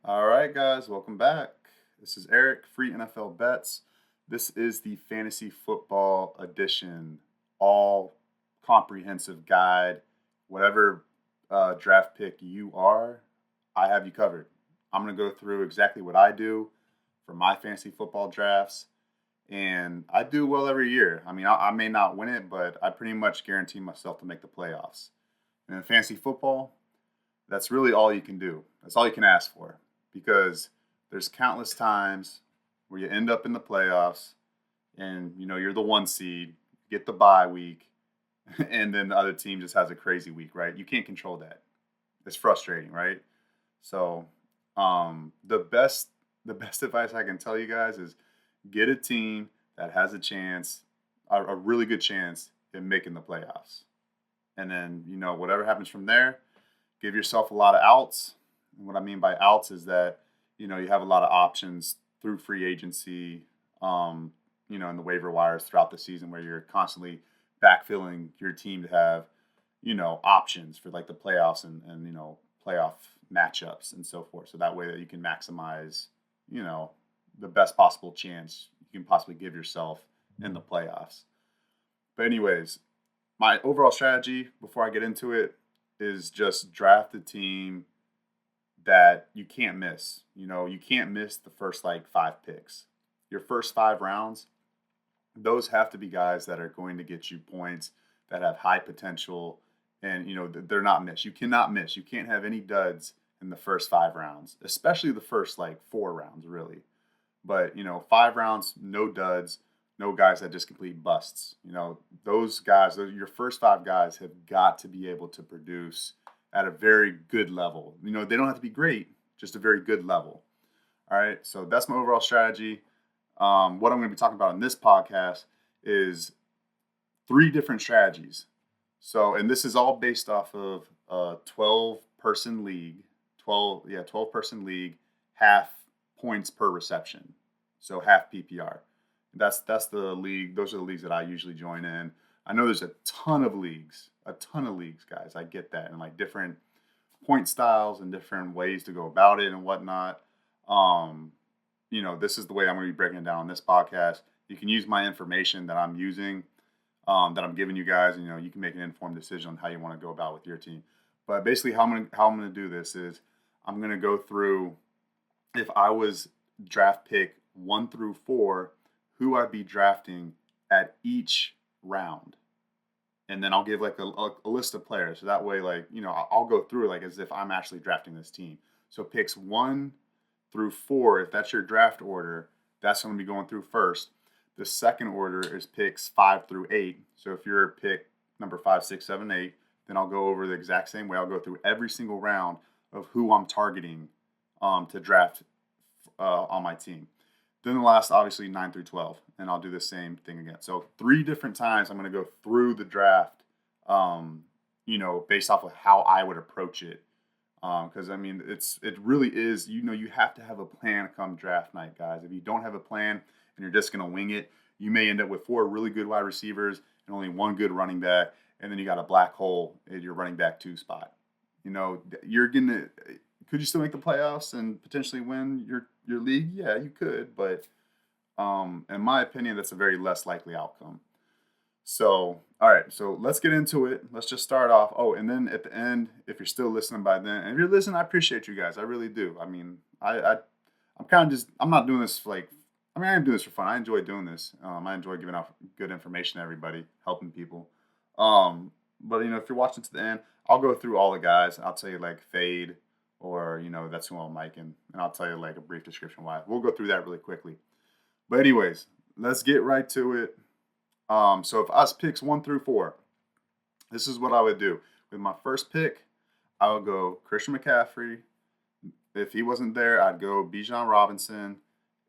All right, guys, welcome back. This is Eric, Free NFL Bets. This is the fantasy football edition, all comprehensive guide. Whatever draft pick you are, I have you covered. I'm going to go through exactly what I do for my fantasy football drafts, and I do well every year. I mean, I may not win it, but I pretty much guarantee myself to make the playoffs. And in fantasy football, that's really all you can do. That's all you can ask for because there's countless times where you end up in the playoffs and you're the one seed, get the bye week, and then the other team just has a crazy week, right? You can't control that. It's frustrating, right? So, the best advice I can tell you guys is get a team that has a chance, a really good chance in making the playoffs. And then, whatever happens from there, give yourself a lot of outs. And what I mean by outs is that, you have a lot of options through free agency, in the waiver wires throughout the season where you're constantly backfilling your team to have, options for like the playoffs and playoff matchups and so forth. So that way that you can maximize, you know, the best possible chance you can possibly give yourself in the playoffs. But anyways, my overall strategy before I get into it is just draft a team that you can't miss. You can't miss the first like 5 picks. Your first 5 rounds, those have to be guys that are going to get you points that have high potential and they're not missed. You cannot miss. You can't have any duds in the first 5 rounds, especially the first like 4 rounds, really. But 5 rounds, no duds, no guys that just complete busts. Those guys, your first 5 guys have got to be able to produce at a very good level. They don't have to be great, just a very good level. All right, so that's my overall strategy. What I'm going to be talking about in this podcast is 3 different strategies. So, and this is all based off of a 12-person league, 12-person league, half points per reception, so half PPR. That's the league. Those are the leagues that I usually join in. I know there's a ton of leagues, guys. I get that, and like different point styles and different ways to go about it and whatnot. Um, this is the way I'm going to be breaking it down on this podcast. You can use my information that I'm using, that I'm giving you guys, and you can make an informed decision on how you want to go about with your team. But basically, how I'm going to do this is I'm going to go through if I was draft pick 1 through 4, who I'd be drafting at each round. And then I'll give like a list of players. So that way, like, I'll go through it like as if I'm actually drafting this team. So picks 1 through 4, if that's your draft order, that's going to be going through first. The second order is picks 5 through 8. So if you're pick number 5, 6, 7, 8, then I'll go over the exact same way. I'll go through every single round of who I'm targeting to draft on my team. Then the last, obviously, 9 through 12, and I'll do the same thing again. So 3 different times I'm going to go through the draft, based off of how I would approach it. Because I mean, it really is. You have to have a plan come draft night, guys. If you don't have a plan and you're just going to wing it, you may end up with 4 really good wide receivers and only 1 good running back, and then you got a black hole at your running back 2 spot. You're gonna. Could you still make the playoffs and potentially win your league? Yeah, you could, but in my opinion, that's a very less likely outcome. So, all right, so let's get into it. Let's just start off. Oh, and then at the end, if you're still listening by then, and if you're listening, I appreciate you guys. I really do. I mean, I'm kind of just, I'm not doing this for like, I mean, I am doing this for fun. I enjoy doing this. I enjoy giving out good information to everybody, helping people. But if you're watching to the end, I'll go through all the guys. I'll tell you like fade, or that's who I'm liking, and I'll tell you like a brief description why. We'll go through that really quickly. But anyways, let's get right to it. So if us picks 1 through 4, this is what I would do. With my first pick, I would go Christian McCaffrey. If he wasn't there, I'd go Bijan Robinson.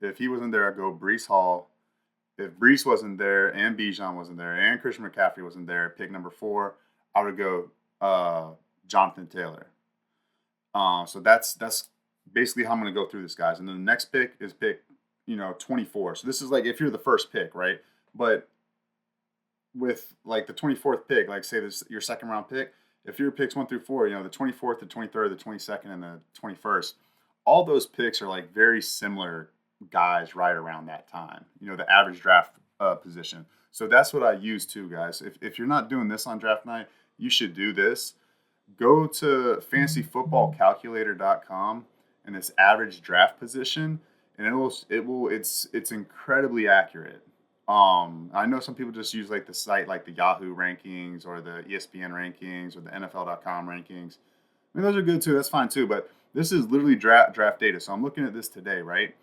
If he wasn't there, I'd go Breece Hall. If Breece wasn't there and Bijan wasn't there and Christian McCaffrey wasn't there, pick number 4, I would go Jonathan Taylor. So that's basically how I'm going to go through this, guys. And then the next pick is pick 24. So this is like if you're the first pick, right? But with like the 24th pick, like say this your second round pick, if your picks 1 through 4, the 24th, the 23rd, the 22nd, and the 21st, all those picks are like very similar guys right around that time. The average draft position. So that's what I use too, guys. If you're not doing this on draft night, you should do this. Go to fantasyfootballcalculator.com and this average draft position, and it's incredibly accurate. I know some people just use like the site like the Yahoo rankings or the ESPN rankings or the NFL.com rankings. I mean, those are good too. That's fine too. But this is literally draft data. So I'm looking at this today, right?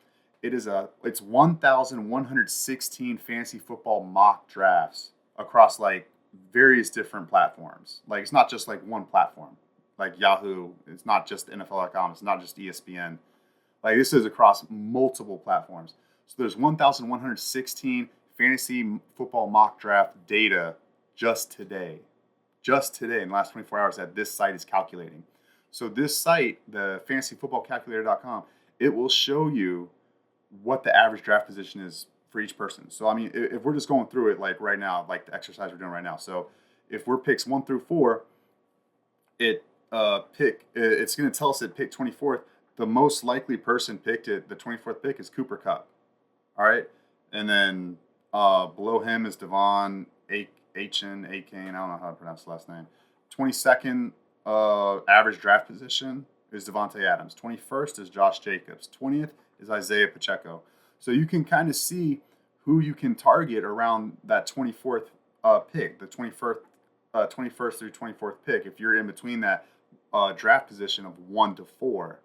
It's 1,116 fantasy football mock drafts across like various different platforms. Like it's not just like one platform, like Yahoo. It's not just NFL.com. It's not just ESPN. Like this is across multiple platforms. So there's 1,116 fantasy football mock draft data just today in the last 24 hours that this site is calculating. So this site, the fantasyfootballcalculator.com, it will show you what the average draft position is for each person. So I mean, if we're just going through it like right now, like the exercise we're doing right now. So if we're picks 1 through 4, it's going to tell us at pick 24th, the most likely person picked at the 24th pick is Cooper Kupp. All right, and then below him is Devon Achane. I don't know how to pronounce the last name. 22nd average draft position is Devontae Adams. 21st is Josh Jacobs. 20th is Isaiah Pacheco. So you can kind of see who you can target around that 24th pick, the 21st through 24th pick, if you're in between that draft position of 1 to 4.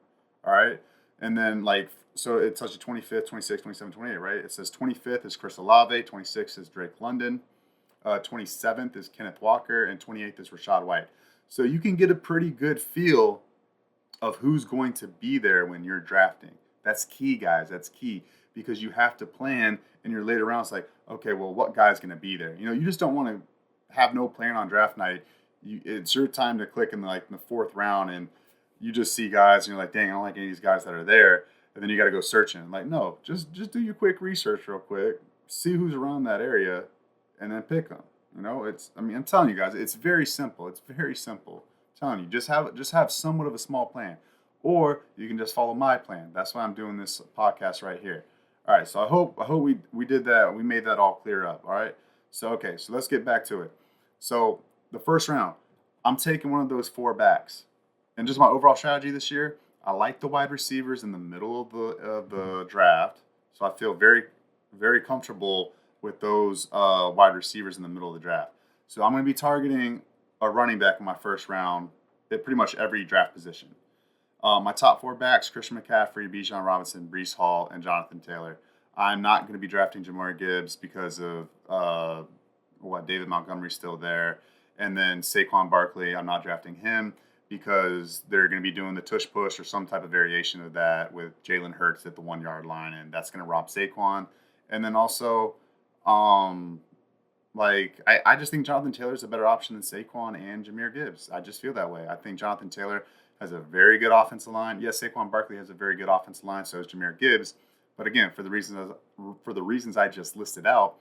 All right. And then so it tells you 25th, 26th, 27th, 28th, right? It says 25th is Chris Olave, 26th is Drake London, 27th is Kenneth Walker, and 28th is Rachaad White. So you can get a pretty good feel of who's going to be there when you're drafting. That's key, guys. That's key because you have to plan in your later rounds. Like, okay, well, what guy's going to be there? You just don't want to have no plan on draft night. It's your time to click in the 4th round, and you just see guys, and you're like, dang, I don't like any of these guys that are there. And then you got to go searching. Like, no, just do your quick research real quick, see who's around that area, and then pick them. I'm telling you guys, it's very simple. It's very simple. I'm telling you, just have somewhat of a small plan, or you can just follow my plan. That's why I'm doing this podcast right here. All right, so I hope we did that. We made that all clear up. All right. So okay, so let's get back to it. So the first round, I'm taking one of those 4 backs, and just my overall strategy this year. I like the wide receivers in the middle of the draft, so I feel very, very comfortable with those wide receivers in the middle of the draft. So I'm going to be targeting a running back in my first round at pretty much every draft position. My top 4 backs: Christian McCaffrey, Bijan Robinson, Breece Hall, and Jonathan Taylor. I'm not going to be drafting Jahmyr Gibbs because of David Montgomery's still there, and then Saquon Barkley. I'm not drafting him because they're going to be doing the tush push or some type of variation of that with Jalen Hurts at the 1-yard line, and that's going to rob Saquon. And then also, I just think Jonathan Taylor is a better option than Saquon and Jahmyr Gibbs. I just feel that way. I think Jonathan Taylor has a very good offensive line. Yes, Saquon Barkley has a very good offensive line, so does Jahmyr Gibbs. But again, for the reasons I just listed out,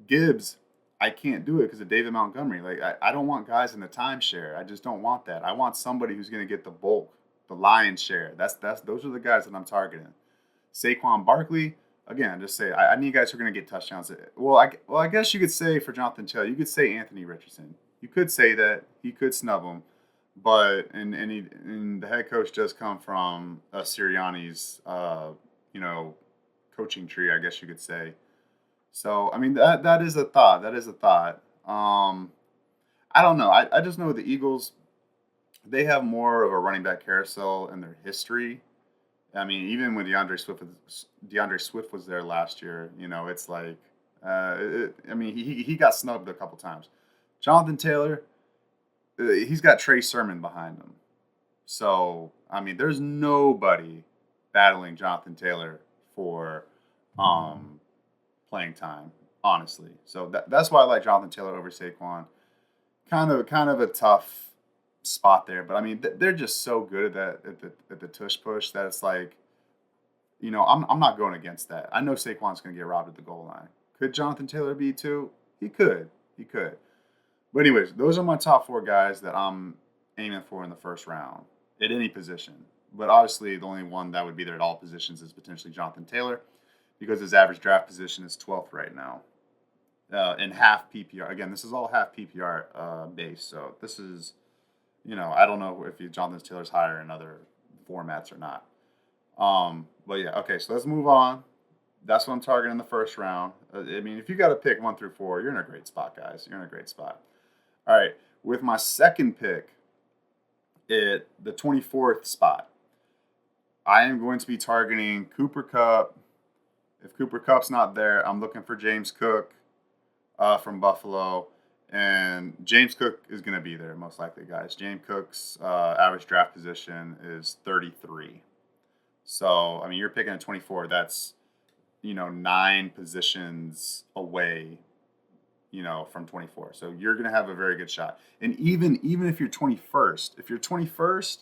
Gibbs, I can't do it because of David Montgomery. I don't want guys in the timeshare. I just don't want that. I want somebody who's going to get the bulk, the lion's share. Those are the guys that I'm targeting. Saquon Barkley, again, just say I need guys who are going to get touchdowns. I guess you could say for Jonathan Taylor, you could say Anthony Richardson. You could say that he could snub him, but and the head coach does come from Sirianni's coaching tree, I guess you could say. So I mean that is a thought. That is a thought. I don't know. I just know the Eagles. They have more of a running back carousel in their history. I mean, even when DeAndre Swift was there last year, it's like, he got snubbed a couple times. Jonathan Taylor, he's got Trey Sermon behind him. So, I mean, there's nobody battling Jonathan Taylor for playing time, honestly. So that's why I like Jonathan Taylor over Saquon. Kind of a tough spot there, but I mean they're just so good at that at the tush push that it's like, I'm not going against that. I know Saquon's going to get robbed at the goal line. Could Jonathan Taylor be too? He could. But anyways, those are my top 4 guys that I'm aiming for in the first round at any position. But obviously, the only one that would be there at all positions is potentially Jonathan Taylor, because his average draft position is 12th right now in half PPR. Again, this is all half PPR base, so this is, I don't know if Jonathan Taylor's higher in other formats or not. But yeah, okay, so let's move on. That's what I'm targeting in the first round. I mean, if you got to pick 1 through 4, you're in a great spot, guys. You're in a great spot. All right, with my second pick at the 24th spot, I am going to be targeting Cooper Kupp. If Cooper Kupp's not there, I'm looking for James Cook from Buffalo. And James Cook is going to be there, most likely, guys. James Cook's average draft position is 33. So, I mean, you're picking at 24. That's, 9 positions away, from 24. So you're going to have a very good shot. And even if you're 21st,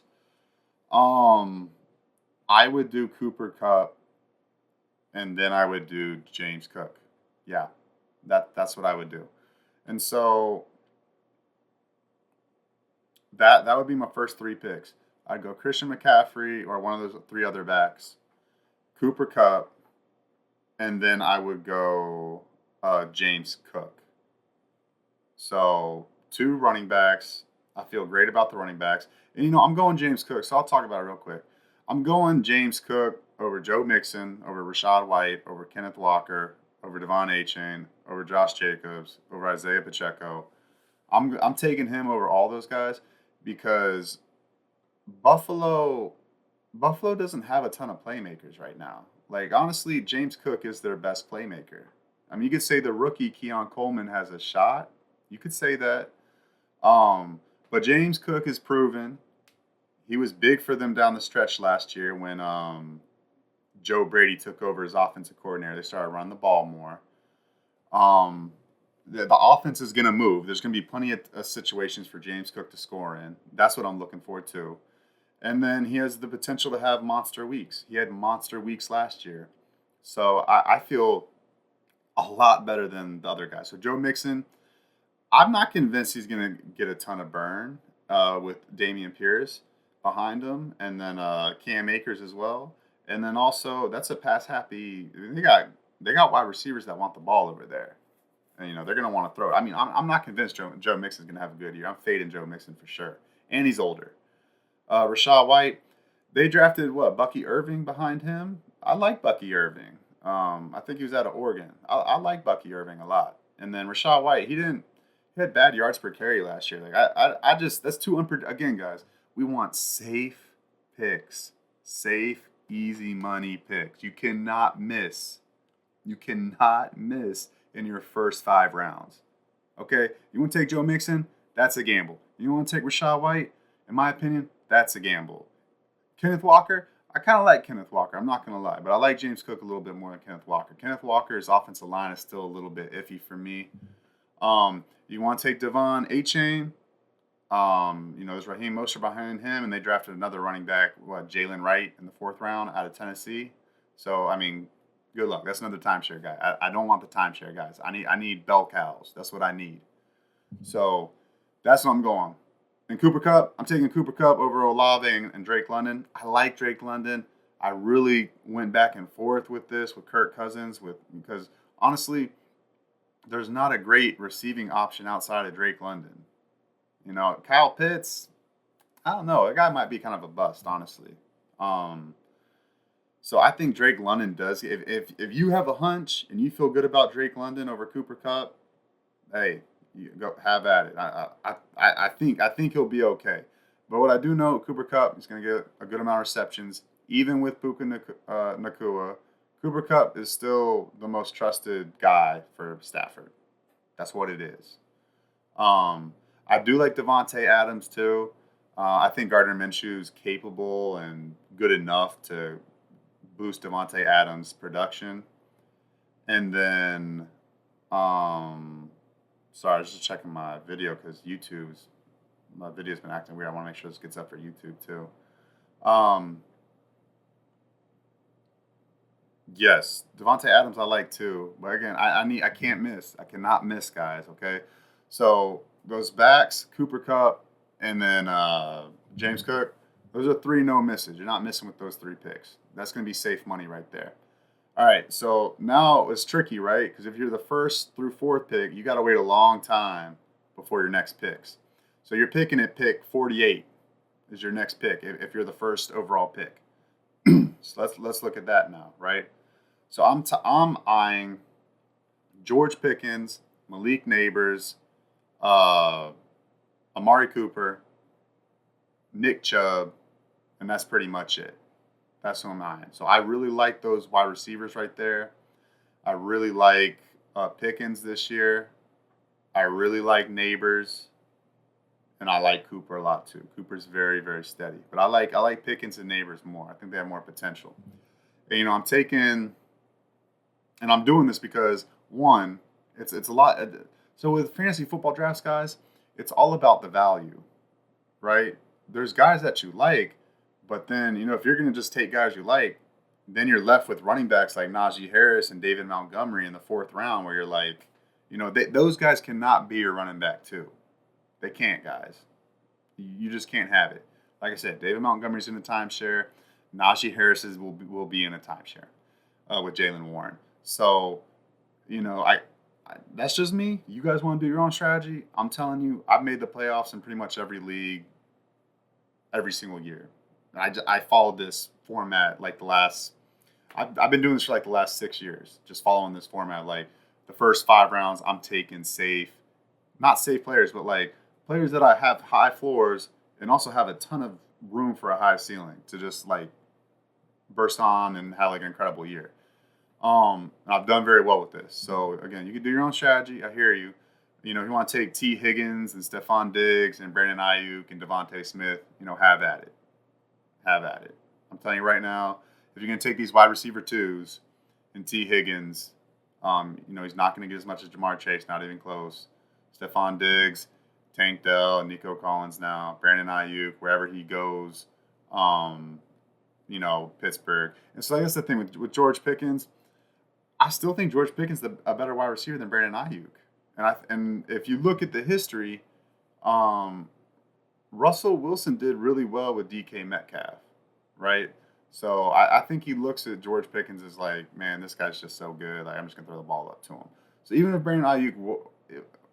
I would do Cooper Kupp, and then I would do James Cook. Yeah, that's what I would do. And so that would be my first 3 picks. I'd go Christian McCaffrey or one of those 3 other backs, Cooper Kupp, and then I would go James Cook. So 2 running backs. I feel great about the running backs. And, I'm going James Cook, so I'll talk about it real quick. I'm going James Cook over Joe Mixon, over Rachaad White, over Kenneth Walker, over Devon Achane, over Josh Jacobs, over Isaiah Pacheco. I'm taking him over all those guys because Buffalo doesn't have a ton of playmakers right now. Like, honestly, James Cook is their best playmaker. I mean, you could say the rookie Keon Coleman has a shot. You could say that. But James Cook is proven. He was big for them down the stretch last year when Joe Brady took over as offensive coordinator. They started running the ball more. The offense is going to move. There's going to be plenty of situations for James Cook to score in. That's what I'm looking forward to. And then he has the potential to have monster weeks. He had monster weeks last year. So I feel a lot better than the other guys. So Joe Mixon, I'm not convinced he's going to get a ton of burn with Dameon Pierce behind him, and then Cam Akers as well. And then also, that's a pass-happy – they got wide receivers that want the ball over there. And, they're going to want to throw it. I mean, I'm not convinced Joe Mixon's going to have a good year. I'm fading Joe Mixon for sure. And he's older. Rachaad White, they drafted, Bucky Irving behind him? I like Bucky Irving. I think he was out of Oregon. I like Bucky Irving a lot. And then Rachaad White, he had bad yards per carry last year. Like I just that's too unpredictable. Again, guys, we want safe picks, safe, easy money picks. You cannot miss. You cannot miss in your first 5 rounds. Okay, you want to take Joe Mixon? That's a gamble. You want to take Rachaad White? In my opinion, that's a gamble. Kenneth Walker, I kind of like Kenneth Walker. I'm not going to lie, but I like James Cook a little bit more than Kenneth Walker. Kenneth Walker's offensive line is still a little bit iffy for me. You want to take Devon Achane? There's Raheem Mostert behind him, and they drafted another running back, Jalen Wright in the 4th round out of Tennessee. So, I mean, good luck. That's another timeshare guy. I don't want the timeshare guys. I need bell cows. That's what I need. So, that's what I'm going. And Cooper Kupp, I'm taking Cooper Kupp over Olave and Drake London. I like Drake London. I really went back and forth with this with Kirk Cousins because honestly, there's not a great receiving option outside of Drake London. Kyle Pitts, I don't know. That guy might be kind of a bust, honestly. So I think Drake London does. If you have a hunch and you feel good about Drake London over Cooper Kupp, hey, you go have at it. I think he'll be okay. But what I do know, Cooper Kupp is going to get a good amount of receptions, even with Puka Nacua. Cooper Kupp is still the most trusted guy for Stafford. That's what it is. I do like Devontae Adams too. I think Gardner Minshew is capable and good enough to boost Devontae Adams' production. And then, sorry, I was just checking my video because my video's been acting weird. I want to make sure this gets up for YouTube too. Yes, Devontae Adams I like too, but again, I can't miss. I cannot miss, guys. Okay, so those backs, Cooper Kupp, and then James Cook. Those are 3 no misses. You're not missing with those 3 picks. That's going to be safe money right there. All right, so now it's tricky, right? Because if you're the first through fourth pick, you got to wait a long time before your next picks. So you're picking at pick 48 is your next pick if you're the first overall pick. So let's look at that now, right? So I'm eyeing George Pickens, Malik Nabers, uh, Amari Cooper, Nick Chubb, and that's pretty much it. That's who I'm eyeing. So I really like those wide receivers right there. I really like Pickens this year. I really like Nabers, and I like Cooper a lot too. Cooper's very, very steady, but I like Pickens and Nabers more. I think they have more potential. And, I'm taking, and I'm doing this because one, it's a lot. So with fantasy football drafts, guys, it's all about the value, right? There's guys that you like, but then if you're going to just take guys you like, then you're left with running backs like Najee Harris and David Montgomery in the 4th round, where you're like, those guys cannot be your running back too. They can't, guys. You just can't have it. Like I said, David Montgomery's in a timeshare. Najee Harris will be in a timeshare with Jaylen Warren. So, I that's just me. You guys want to do your own strategy? I'm telling you, I've made the playoffs in pretty much every league every single year. I followed this format like the last. I've been doing this for like the last 6 years, just following this format. Like the first 5 rounds, I'm taking safe, not safe players, but like players that I have high floors and also have a ton of room for a high ceiling to just like burst on and have like an incredible year. I've done very well with this. So again, you can do your own strategy. I hear you. If you want to take T. Higgins and Stephon Diggs and Brandon Ayuk and Devontae Smith, have at it. Have at it. I'm telling you right now, if you're going to take these wide receiver 2s and T. Higgins, he's not going to get as much as Jamar Chase, not even close. Stephon Diggs, Tank Dell, Nico Collins now, Brandon Ayuk, wherever he goes, Pittsburgh. And so that's the thing with George Pickens. I still think George Pickens is a better wide receiver than Brandon Ayuk. And if you look at the history, Russell Wilson did really well with DK Metcalf, right? So I think he looks at George Pickens as like, man, this guy's just so good. Like, I'm just going to throw the ball up to him. So even if Brandon Ayuk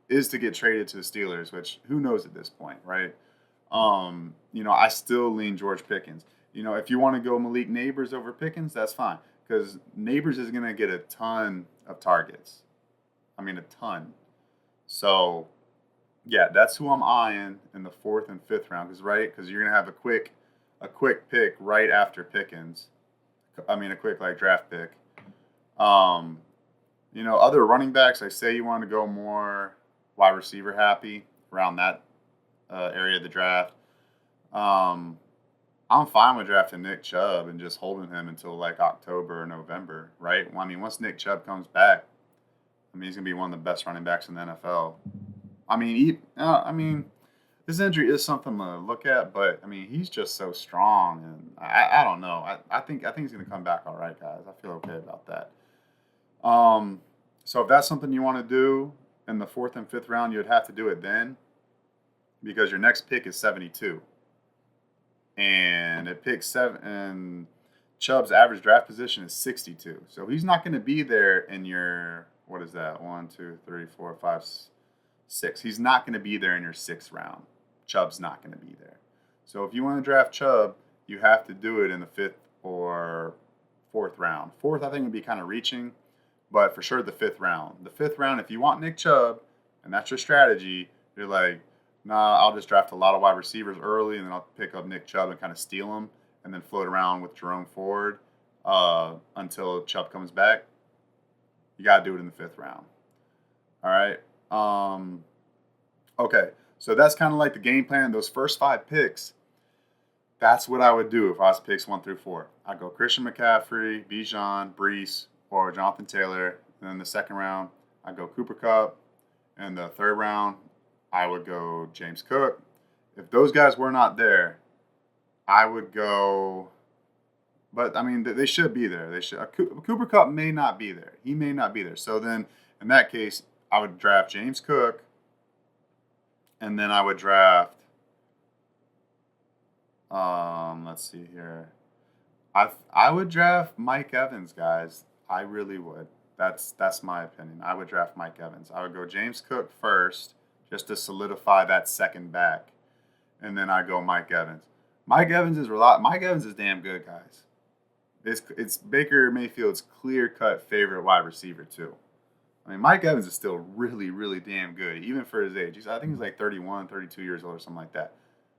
is to get traded to the Steelers, which who knows at this point, right? I still lean George Pickens. If you want to go Malik Nabers over Pickens, that's fine. Because Nabers is going to get a ton of targets. I mean, a ton. So, yeah, that's who I'm eyeing in the 4th and 5th round. Because you're going to have a quick pick right after Pickens. I mean, a quick draft pick. Other running backs, I say you want to go more wide receiver happy around that area of the draft. I'm fine with drafting Nick Chubb and just holding him until like October or November, right? Well, I mean, once Nick Chubb comes back, he's going to be one of the best running backs in the NFL. This injury is something to look at, but he's just so strong, and I don't know. I think he's going to come back all right, guys. I feel okay about that. So if that's something you want to do in the 4th and 5th round, you'd have to do it then, because your next pick is 72. And it picks 7, and Chubb's average draft position is 62. So he's not going to be there in your, what is that? 1, 2, 3, 4, 5, 6. He's not going to be there in your 6th round. Chubb's not going to be there. So if you want to draft Chubb, you have to do it in the 5th or 4th round. 4th, I think, would be kind of reaching, but for sure the 5th round. The 5th round, if you want Nick Chubb, and that's your strategy, you're like, nah, I'll just draft a lot of wide receivers early, and then I'll pick up Nick Chubb and kind of steal him, and then float around with Jerome Ford until Chubb comes back. You got to do it in the 5th round. All right. Okay. So that's kind of like the game plan. Those first 5 picks, that's what I would do if I was picks 1 through 4. I'd go Christian McCaffrey, Bijan, Brees, or Jonathan Taylor. And then the 2nd round, I'd go Cooper Kupp. And the 3rd round, I would go James Cook. If those guys were not there, I would go. But they should be there. They should. Cooper Kupp may not be there. He may not be there. So then, in that case, I would draft James Cook, and then I would draft Let's see here. I would draft Mike Evans, guys. I really would. That's my opinion. I would draft Mike Evans. I would go James Cook first, just to solidify that second back, and then I go Mike Evans. Mike Evans is damn good, guys. It's Baker Mayfield's clear cut favorite wide receiver too. I mean, Mike Evans is still really, really damn good, even for his age. I think he's like 31, 32 years old or something like that.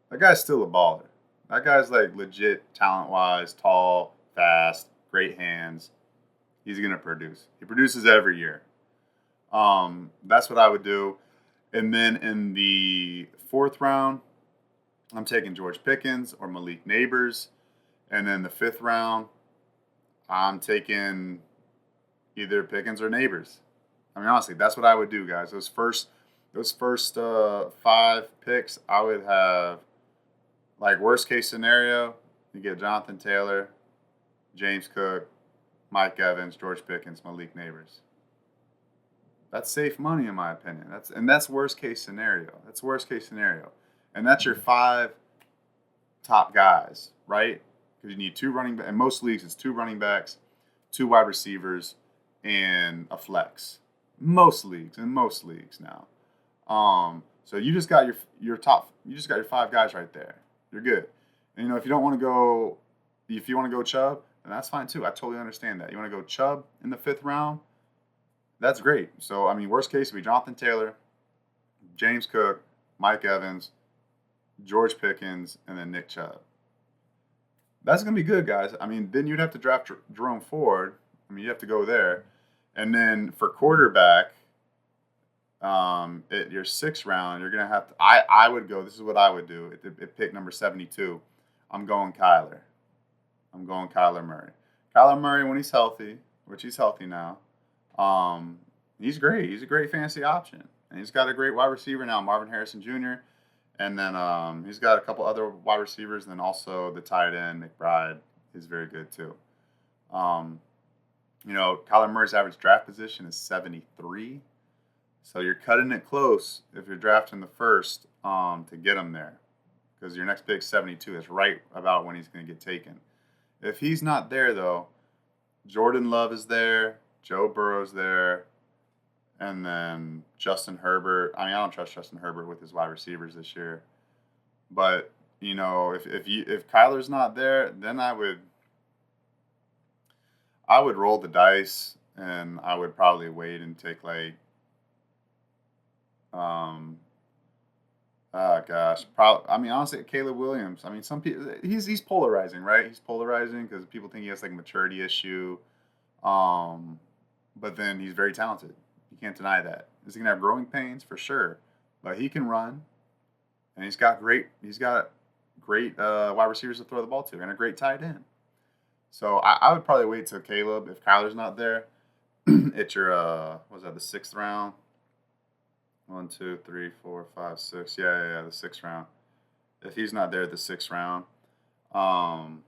That guy's still a baller. That guy's like legit talent wise, tall, fast, great hands. He's gonna produce. He produces every year. That's what I would do. And then in the fourth round, I'm taking George Pickens or Malik Neighbors. And then the fifth round, I'm taking either Pickens or Neighbors. I mean, honestly, that's what I would do, guys. Those first 5 picks, I would have like worst case scenario, you get Jonathan Taylor, James Cook, Mike Evans, George Pickens, Malik Neighbors. That's safe money in my opinion. That's worst case scenario. That's worst case scenario. And that's your 5 top guys, right? Because you need 2 running backs. In most leagues, it's 2 running backs, 2 wide receivers, and a flex. Most leagues now. So you just got your top. You just got your 5 guys right there. You're good. And if you don't want to go, if you want to go Chubb, then that's fine too. I totally understand that. You want to go Chubb in the 5th round? That's great. So I mean, worst case would be Jonathan Taylor, James Cook, Mike Evans, George Pickens, and then Nick Chubb. That's gonna be good, guys. I mean, then you'd have to draft Jerome Ford. I mean, you have to go there, and then for quarterback, at your 6th round, you're gonna have to. I would go. This is what I would do at pick number 72. I'm going Kyler. I'm going Kyler Murray. Kyler Murray when he's healthy, which he's healthy now. He's great. He's a great fantasy option, and he's got a great wide receiver now, Marvin Harrison Jr. And then he's got a couple other wide receivers, and then also the tight end McBride is very good too. Um, Kyler Murray's average draft position is 73. So you're cutting it close if you're drafting the first to get him there, because your next pick 72 is right about when he's going to get taken. If he's not there though, Jordan Love is there, Joe Burrow's there, and then Justin Herbert. I mean, I don't trust Justin Herbert with his wide receivers this year, but if Kyler's not there, then I would roll the dice, and I would probably wait and take like Um, gosh, probably. I mean, honestly, Caleb Williams. I mean, some people he's polarizing, right? He's polarizing because people think he has like a maturity issue. Um, but then he's very talented. You can't deny that. Is he gonna have growing pains for sure? But he can run, and he's got great wide receivers to throw the ball to, and a great tight end. So I would probably wait till Caleb if Kyler's not there. It's your what was that, the 6th round? One, two, three, four, five, six. Yeah, the 6th round. If he's not there at the 6th round, um,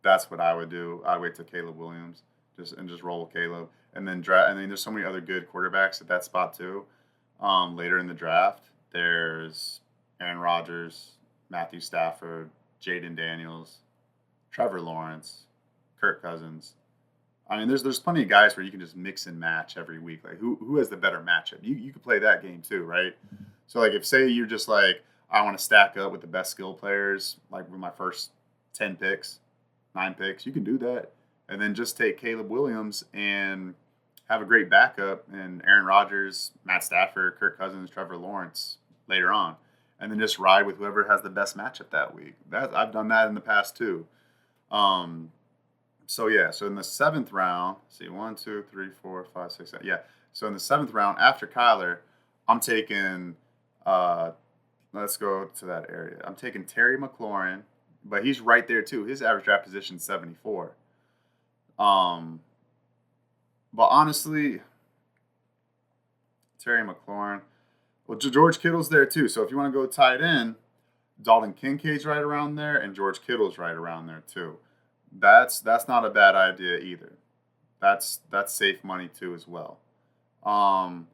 that's what I would do. I'd wait till Caleb Williams, just roll with Caleb, and then draft. And then there's so many other good quarterbacks at that spot too. Later in the draft, there's Aaron Rodgers, Matthew Stafford, Jaden Daniels, Trevor Lawrence, Kirk Cousins. I mean, there's plenty of guys where you can just mix and match every week. Like who has the better matchup? You could play that game too, right? So like if say you're just like I want to stack up with the best skill players, like with my first 10 picks, 9 picks, you can do that, and then just take Caleb Williams and have a great backup and Aaron Rodgers, Matt Stafford, Kirk Cousins, Trevor Lawrence later on, and then just ride with whoever has the best matchup that week. That I've done that in the past too. Um, so yeah, so in the 7th round, see 1, 2, 3, 4, 5, 6, 7. Yeah. So in the 7th round, after Kyler, I'm taking let's go to that area. I'm taking Terry McLaurin, but he's right there too. His average draft position is 74. Um, but honestly, Terry McLaurin. Well, George Kittle's there too. So if you want to go tight end, Dalton Kincaid's right around there, and George Kittle's right around there too. That's not a bad idea either. That's safe money too as well. Um,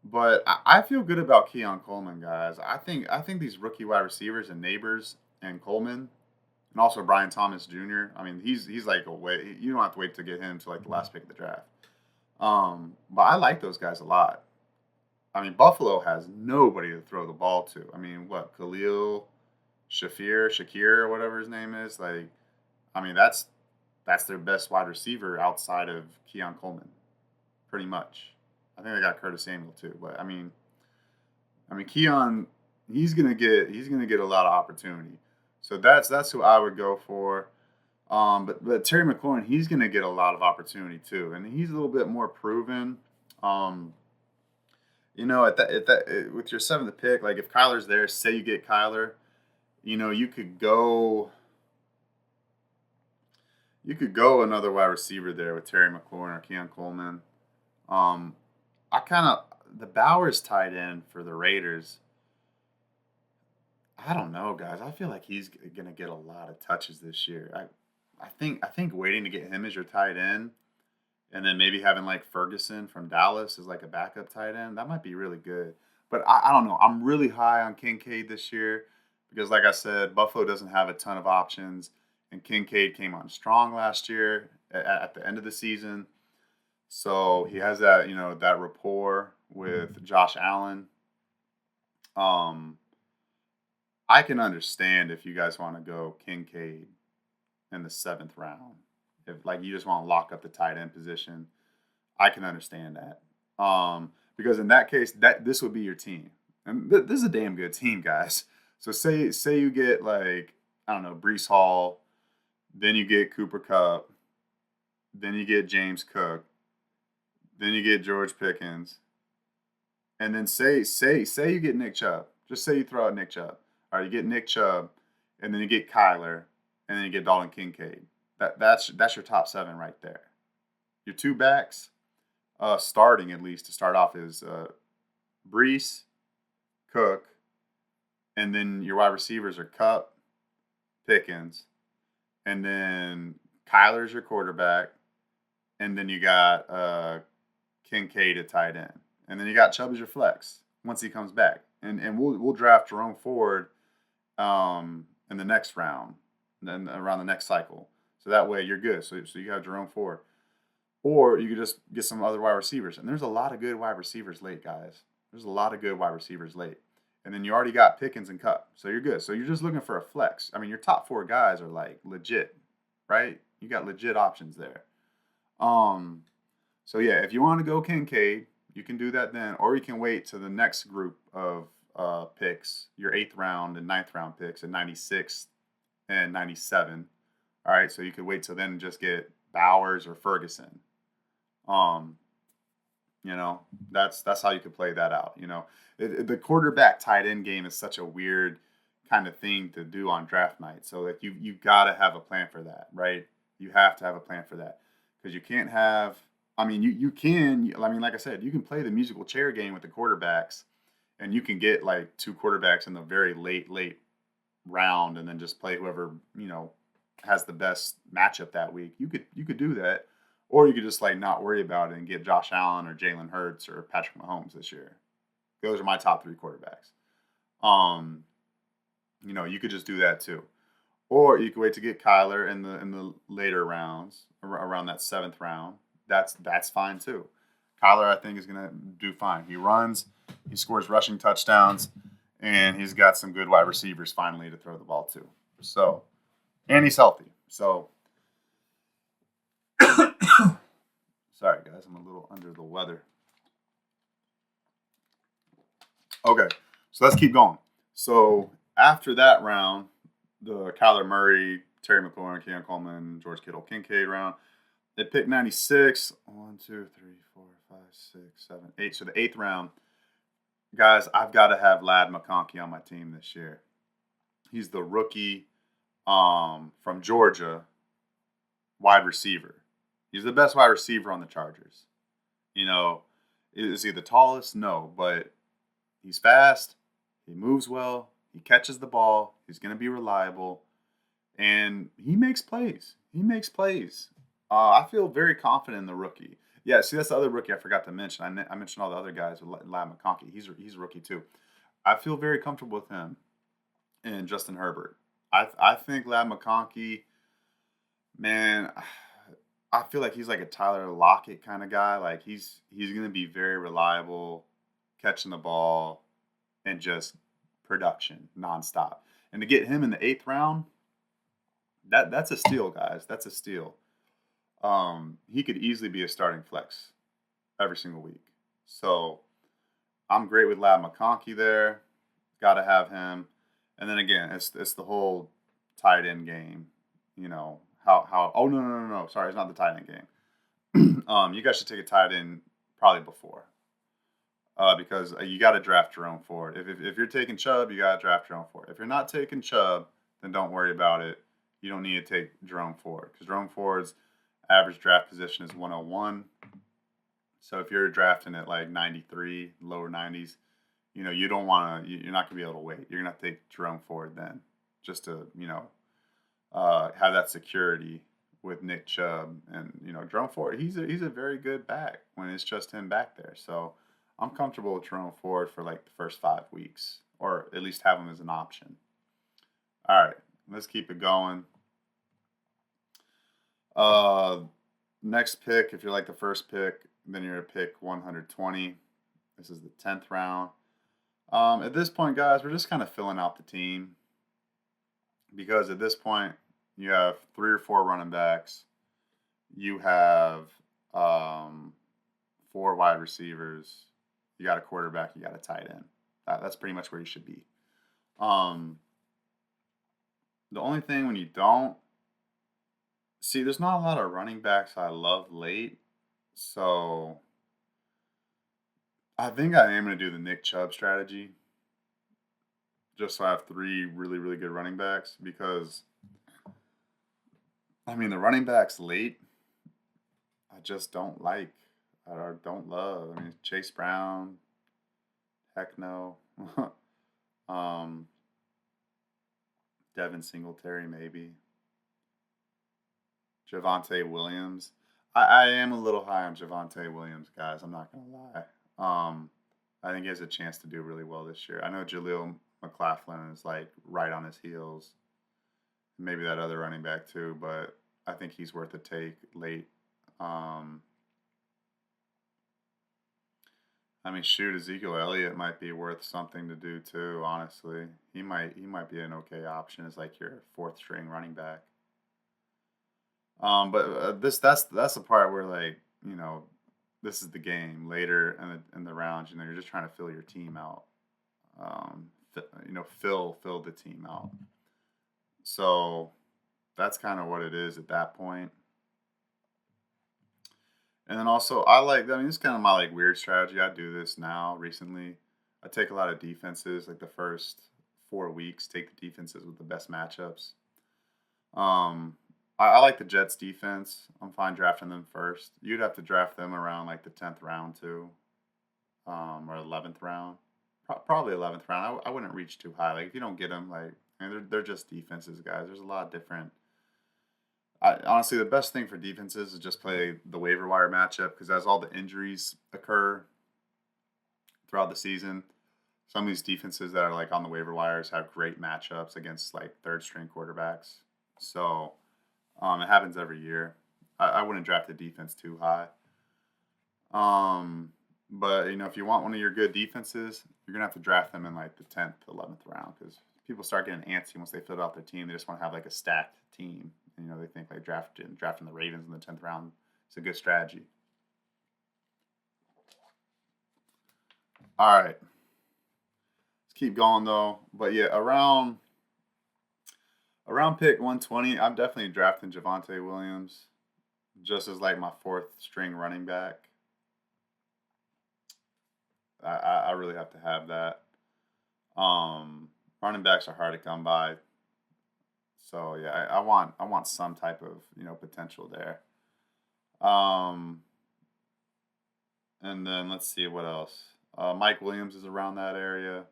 but I feel good about Keon Coleman, guys. I think these rookie wide receivers and Neighbors and Coleman, and also Brian Thomas Jr. I mean, he's like a way. You don't have to wait to get him to like the last pick of the draft. But I like those guys a lot. I mean, Buffalo has nobody to throw the ball to. I mean, what Khalil Shakir, or whatever his name is. Like, I mean, that's their best wide receiver outside of Keon Coleman, pretty much. I think they got Curtis Samuel too, but I mean Keon, he's gonna get a lot of opportunity. So that's who I would go for. But Terry McLaurin, he's gonna get a lot of opportunity too, and he's a little bit more proven. Um, with your seventh pick, like if Kyler's there, say you get Kyler, you could go another wide receiver there with Terry McLaurin or Keon Coleman. Um, I kind of the Bowers tight end for the Raiders. I don't know, guys. I feel like he's gonna get a lot of touches this year. I think waiting to get him as your tight end, and then maybe having like Ferguson from Dallas as like a backup tight end, that might be really good. But I don't know. I'm really high on Kincaid this year because, like I said, Buffalo doesn't have a ton of options, and Kincaid came on strong last year at the end of the season. So he has that rapport with Josh Allen. Um, I can understand if you guys want to go Kincaid in the seventh round. If like you just want to lock up the tight end position, I can understand that. Because in that case, that this would be your team, and this is a damn good team, guys. So say you get like I don't know Brees Hall, then you get Cooper Cup, then you get James Cook, then you get George Pickens, and then say you get Nick Chubb. Just say you throw out Nick Chubb. All right, you get Nick Chubb, and then you get Kyler, and then you get Dalton Kincaid. That's your top seven right there. Your two backs, starting at least to start off is Brees, Cook, and then your wide receivers are Cup, Pickens, and then Kyler's your quarterback, and then you got Kincaid at tight end, and then you got Chubb as your flex once he comes back, and we'll draft Jerome Ford in the next round, and then around the next cycle. So that way you're good. So you have Jerome Ford. Or you could just get some other wide receivers. And there's a lot of good wide receivers late, guys. There's a lot of good wide receivers late. And then you already got Pickens and Cup. So you're good. So you're just looking for a flex. I mean, your top four guys are like legit, right? You got legit options there. Um, so yeah, if you want to go Kincaid, you can do that then. Or you can wait to the next group of picks, your eighth round and ninth round picks at 96 and 97. All right, so you could wait till then and just get Bowers or Ferguson. Um, that's how you could play that out. The quarterback tight end game is such a weird kind of thing to do on draft night. So like you got to have a plan for that, right? You have to have a plan for that because you can't have. I mean, you can. I mean, like I said, you can play the musical chair game with the quarterbacks, and you can get like two quarterbacks in the very late round, and then just play whoever has the best matchup that week. You could do that, or you could just like not worry about it and get Josh Allen or Jalen Hurts or Patrick Mahomes this year. Those are my top three quarterbacks. Um, you could just do that too, or you could wait to get Kyler in the later rounds around that seventh round. That's fine too. Kyler, I think, is gonna do fine. He runs, he scores rushing touchdowns, and he's got some good wide receivers finally to throw the ball to. So, and he's healthy. So, sorry guys, I'm a little under the weather. Okay, so let's keep going. So after that round, the Kyler Murray, Terry McLaurin, Keon Coleman, George Kittle, Kincaid round, they picked 96. 1, 2, 3, 4, 5, 6, 7, 8. So the eighth round, guys, I've got to have Lad McConkey on my team this year. He's the rookie from Georgia, wide receiver. He's the best wide receiver on the Chargers. Is he the tallest? No, but he's fast. He moves well. He catches the ball. He's going to be reliable. And he makes plays. I feel very confident in the rookie. Yeah, see, that's the other rookie I forgot to mention. I mentioned all the other guys with Lad McConkey. He's a rookie too. I feel very comfortable with him and Justin Herbert. I think Lad McConkey, man, I feel like he's like a Tyler Lockett kind of guy. Like he's gonna be very reliable, catching the ball and just production nonstop. And to get him in the eighth round, that's a steal, guys. That's a steal. He could easily be a starting flex every single week. So I'm great with Lad McConkey there. Got to have him. And then again, it's the whole tight end game. You know how? Oh no. Sorry, it's not the tight end game. You guys should take a tight end probably before. Because you got to draft Jerome Ford. If you're taking Chubb, you got to draft Jerome Ford. If you're not taking Chubb, then don't worry about it. You don't need to take Jerome Ford because Jerome Ford's average draft position is 101. So if you're drafting at like 93, lower 90s, you don't want to. You're not gonna be able to wait. You're gonna have to take Jerome Ford then, just to have that security with Nick Chubb and Jerome Ford. He's a very good back when it's just him back there. So I'm comfortable with Jerome Ford for like the first 5 weeks, or at least have him as an option. All right, let's keep it going. Uh, Next pick, if you're like the first pick, then you're at pick 120. This is the 10th round. At this point, guys, we're just kind of filling out the team because at this point you have 3 or 4 running backs. You have 4 wide receivers. You got a quarterback. You got a tight end. That's pretty much where you should be. The only thing when you don't see, there's not a lot of running backs I love late, so I think I am going to do the Nick Chubb strategy, just so I have 3 really, really good running backs because, I mean, the running backs late, I just don't like or don't love. I mean, Chase Brown, heck no. um, Devin Singletary, maybe. Javonte Williams. I am a little high on Javonte Williams, guys. I'm not going to lie. I think he has a chance to do really well this year. I know Jaleel McLaughlin is like right on his heels. Maybe that other running back too, but I think he's worth a take late. I mean, shoot, Ezekiel Elliott might be worth something to do too. Honestly, he might be an okay option as like your 4th string running back. But that's the part where like this is the game later in the rounds. You're just trying to fill your team out. Fill the team out. So that's kind of what it is at that point. And then also, this is kind of my like weird strategy. I do this now recently. I take a lot of defenses, like the first 4 weeks, take the defenses with the best matchups. I like the Jets defense. I'm fine drafting them first. You'd have to draft them around like the 10th round too, or 11th round. Probably 11th round. I wouldn't reach too high. Like if you don't get them, like they're just defenses, guys. There's a lot of different. Honestly, the best thing for defenses is just play the waiver wire matchup because as all the injuries occur throughout the season, some of these defenses that are like on the waiver wires have great matchups against like 3rd string quarterbacks. So it happens every year. I wouldn't draft the defense too high. But if you want one of your good defenses, you're gonna have to draft them in like the 10th, 11th round because people start getting antsy once they fill out their team. They just want to have like a stacked team. They think like drafting the Ravens in the 10th round is a good strategy. All right, let's keep going though. But yeah, around pick 120, I'm definitely drafting Javonte Williams just as like my 4th string running back. I really have to have that. Running backs are hard to come by. So yeah, I want some type of potential there. And then let's see what else. Mike Williams is around that area.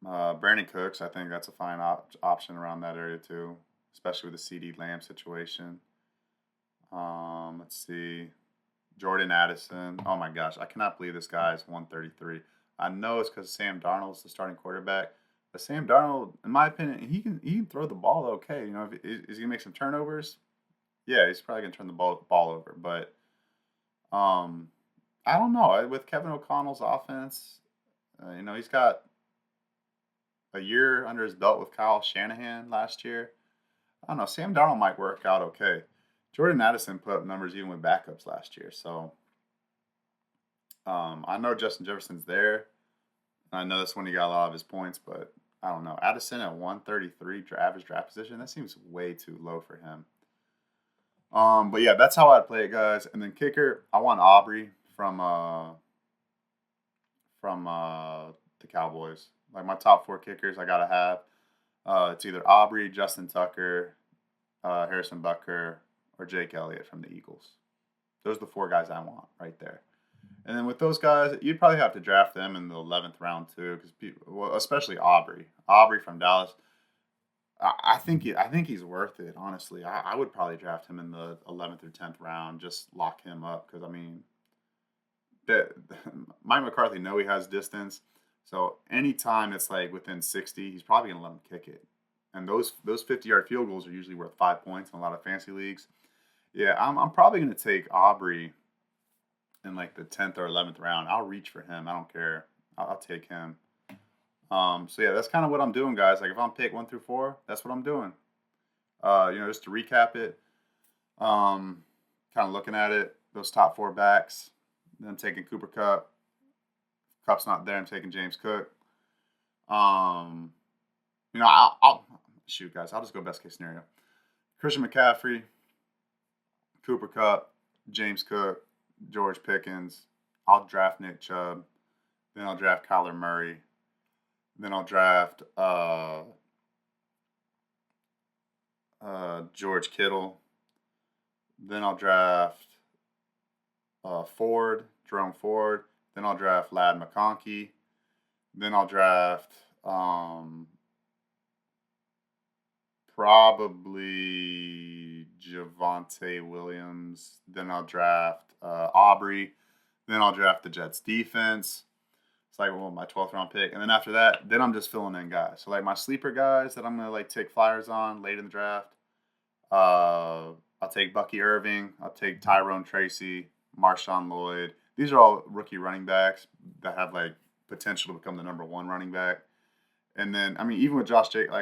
Brandon Cooks, I think that's a fine option around that area too, especially with the CeeDee Lamb situation. Let's see. Jordan Addison. Oh my gosh, I cannot believe this guy is 133. I know it's because Sam Darnold's the starting quarterback, Sam Darnold, in my opinion, he can throw the ball okay. You know, if, is he gonna make some turnovers? Yeah, he's probably gonna turn the ball over. But um, I don't know. With Kevin O'Connell's offense, you know, he's got a year under his belt with Kyle Shanahan last year. I don't know. Sam Darnold might work out okay. Jordan Addison put up numbers even with backups last year. So I know Justin Jefferson's there. I know that's when he got a lot of his points, but I don't know. Addison at 133 average draft position, that seems way too low for him. But yeah, that's how I'd play it, guys. And then kicker, I want Aubrey from the Cowboys. Like my top four kickers, I gotta have. It's either Aubrey, Justin Tucker, Harrison Butker, or Jake Elliott from the Eagles. Those are the four guys I want right there. And then with those guys, you'd probably have to draft them in the 11th round too, because well, especially Aubrey. Aubrey from Dallas. I think he's worth it. Honestly, I would probably draft him in the 11th or 10th round. Just lock him up because I mean, that Mike McCarthy know he has distance. So anytime it's like within 60, he's probably gonna let him kick it. And those 50-yard field goals are usually worth 5 points in a lot of fantasy leagues. Yeah, I'm probably gonna take Aubrey in like the 10th or 11th round. I'll reach for him. I don't care. I'll take him. So yeah, that's kind of what I'm doing, guys. Like if I'm pick 1 through 4, that's what I'm doing. You know, just to recap it, kind of looking at it, those top four backs. Then I'm taking Cooper Kupp. Kupp's not there. I'm taking James Cook. Um, you know, I'll shoot, guys. I'll just go best case scenario. Christian McCaffrey, Cooper Kupp, James Cook, George Pickens. I'll draft Nick Chubb. Then I'll draft Kyler Murray. Then I'll draft George Kittle. Then I'll draft Jerome Ford. Then I'll draft Lad McConkey. Then I'll draft probably Javonte Williams. Then I'll draft Aubrey. Then I'll draft the Jets defense. It's like my 12th round pick. And then after that, then I'm just filling in guys. So like my sleeper guys that I'm gonna like take flyers on late in the draft. I'll take Bucky Irving. I'll take Tyrone Tracy, Marshawn Lloyd. These are all rookie running backs that have like potential to become the number one running back. And then I mean, even with Josh Jacobs,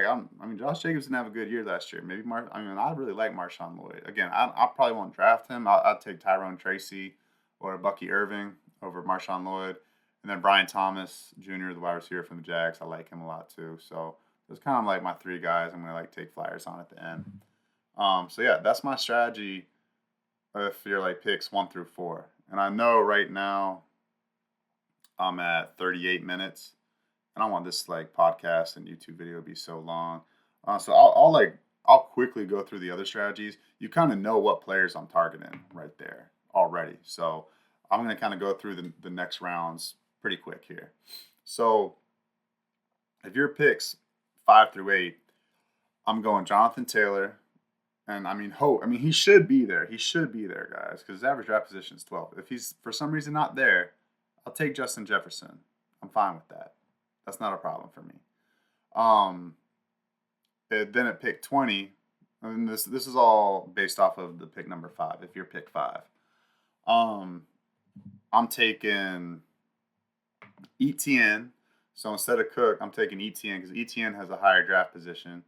Josh Jacobs didn't have a good year last year. Maybe I really like Marshawn Lloyd. Again, I probably won't draft him. I'd take Tyrone Tracy or Bucky Irving over Marshawn Lloyd. And then Brian Thomas Jr., the wide receiver from the Jags, I like him a lot too. So it's kind of like my three guys I'm gonna like take flyers on at the end. So yeah, that's my strategy if you're like picks 1 through 4. And I know right now I'm at 38 minutes. I don't want this like podcast and YouTube video to be so long. So I'll quickly go through the other strategies. You kind of know what players I'm targeting right there already. So I'm going to kind of go through the next rounds pretty quick here. So if your picks 5 through 8, I'm going Jonathan Taylor. And I mean, he should be there. He should be there, guys, because his average draft position is 12. If he's for some reason not there, I'll take Justin Jefferson. I'm fine with that. That's not a problem for me. Then at pick 20, and this is all based off of the pick number 5. If you're pick 5, I'm taking ETN. So instead of Cook, I'm taking ETN because ETN has a higher draft position.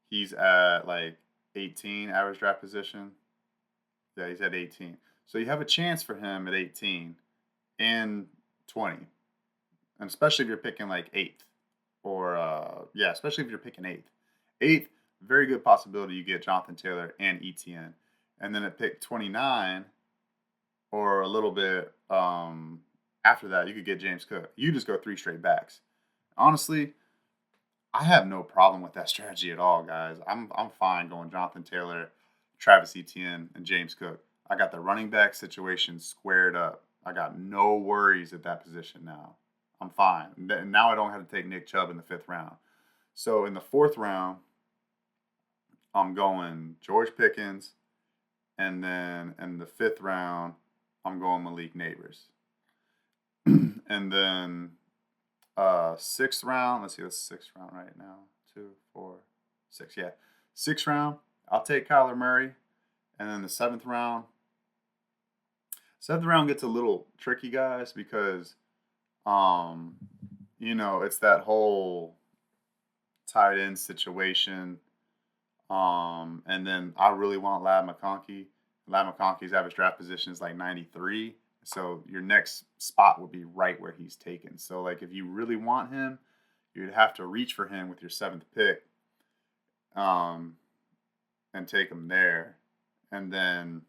He's at like 18 average draft position. Yeah, he's at 18. So you have a chance for him at 18 and 20. And especially if you're picking like 8th. Or, especially if you're picking 8th. 8th, very good possibility you get Jonathan Taylor and ETN. And then at pick 29, or a little bit after that, you could get James Cook. You just go 3 straight backs. Honestly, I have no problem with that strategy at all, guys. I'm fine going Jonathan Taylor, Travis Etienne, and James Cook. I got the running back situation squared up. I got no worries at that position now. I'm fine. Now I don't have to take Nick Chubb in the 5th round. So in the 4th round, I'm going George Pickens, and then in the 5th round, I'm going Malik Neighbors. And then sixth round. Let's see, what's the sixth round right now? 2, 4, 6. Yeah, sixth round. I'll take Kyler Murray, and then the seventh round. Seventh round gets a little tricky, guys, because um, it's that whole tight end situation. And then I really want Lad McConkey. Lad McConkey's average draft position is like 93. So your next spot would be right where he's taken. So like if you really want him, you'd have to reach for him with your seventh pick, um, and take him there. And then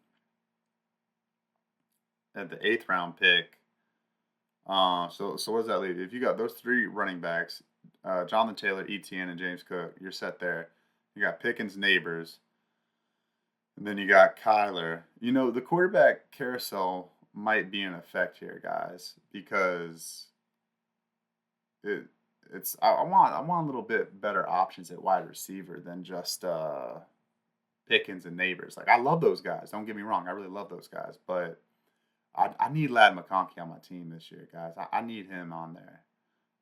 at the eighth round pick, so what does that leave? If you got those three running backs, Jonathan Taylor, Etienne, and James Cook, you're set there. You got Pickens, Neighbors, and then you got Kyler. The quarterback carousel might be in effect here, guys, because it's I want a little bit better options at wide receiver than just Pickens and Neighbors. Like I love those guys. Don't get me wrong, I really love those guys, but I need Lad McConkey on my team this year, guys. I need him on there.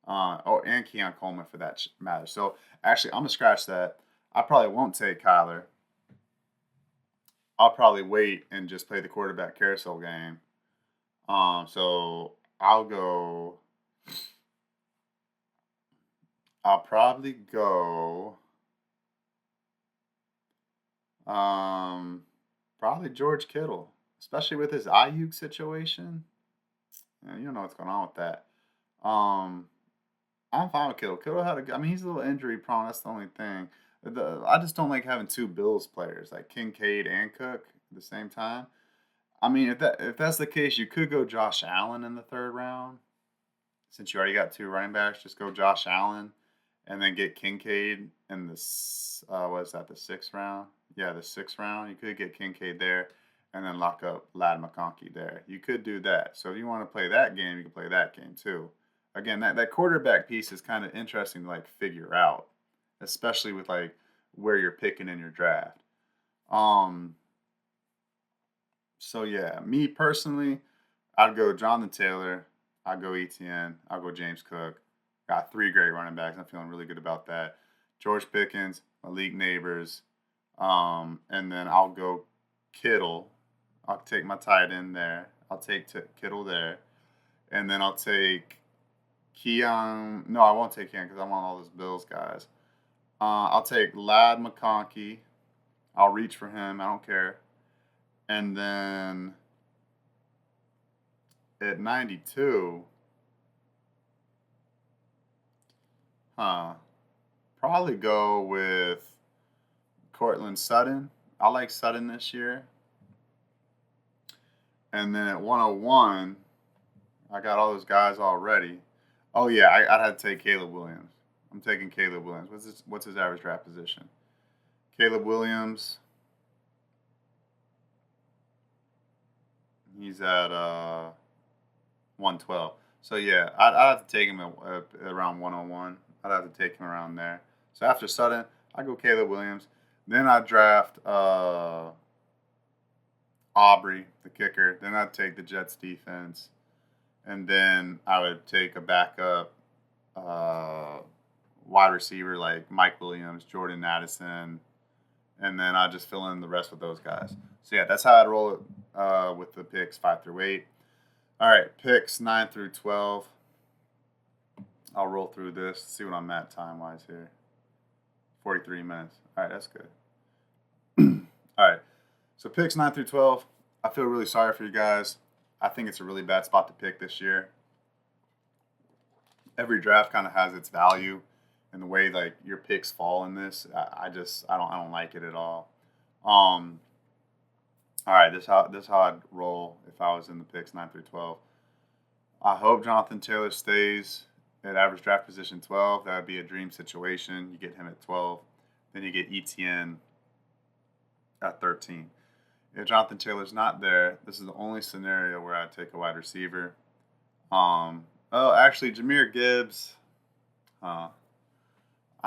And Keon Coleman for that matter. So actually, I'm gonna scratch that. I probably won't take Kyler. I'll probably wait and just play the quarterback carousel game. So I'll go. I'll probably go. Probably George Kittle, especially with his Ayuk situation. Yeah, you don't know what's going on with that. Um, I'm fine with Kittle. Kittle had I mean, he's a little injury prone. That's the only thing. I just don't like having two Bills players like Kincaid and Cook at the same time. I mean, if that's the case, you could go Josh Allen in the third round. Since you already got two running backs, just go Josh Allen, and then get Kincaid in the what is that, the sixth round? Yeah, the sixth round. You could get Kincaid there, and then lock up Lad McConkey there. You could do that. So if you want to play that game, you can play that game too. Again, that quarterback piece is kind of interesting to like figure out, especially with like where you're picking in your draft. Um, so yeah, me personally, I'd go Jonathan Taylor, I'd go Etienne, I'll go James Cook. Got three great running backs. I'm feeling really good about that. George Pickens, Malik Neighbors, and then I'll go Kittle. I'll take my tight end there. I'll take Kittle there, and then I'll take Keon. No, I won't take Keon because I want all those Bills guys. I'll take Lad McConkey. I'll reach for him. I don't care. And then at 92, probably go with Cortland Sutton. I like Sutton this year. And then at 101, I got all those guys already. Oh yeah, I'd have to take Caleb Williams. I'm taking Caleb Williams. What's his average draft position? Caleb Williams. He's at 112. So yeah, I'd have to take him at around 101. I'd have to take him around there. So after Sutton, I go Caleb Williams. Then I draft Aubrey, the kicker. Then I'd take the Jets defense, and then I would take a backup wide receiver like Mike Williams, Jordan Addison, and then I just fill in the rest with those guys. So yeah, that's how I'd roll it with the picks 5 through 8. All right, picks 9 through 12. I'll roll through this, see what I'm at time wise here. 43 minutes. All right, that's good. All right, so picks 9 through 12. I feel really sorry for you guys. I think it's a really bad spot to pick this year. Every draft kind of has its value, and the way like your picks fall in this, I don't like it at all. Um, all right, this how I'd roll if I was in the picks 9 through 12. I hope Jonathan Taylor stays at average draft position 12. That would be a dream situation. You get him at 12, then you get Etienne at 13. If Jonathan Taylor's not there, this is the only scenario where I'd take a wide receiver. Actually, Jahmyr Gibbs. I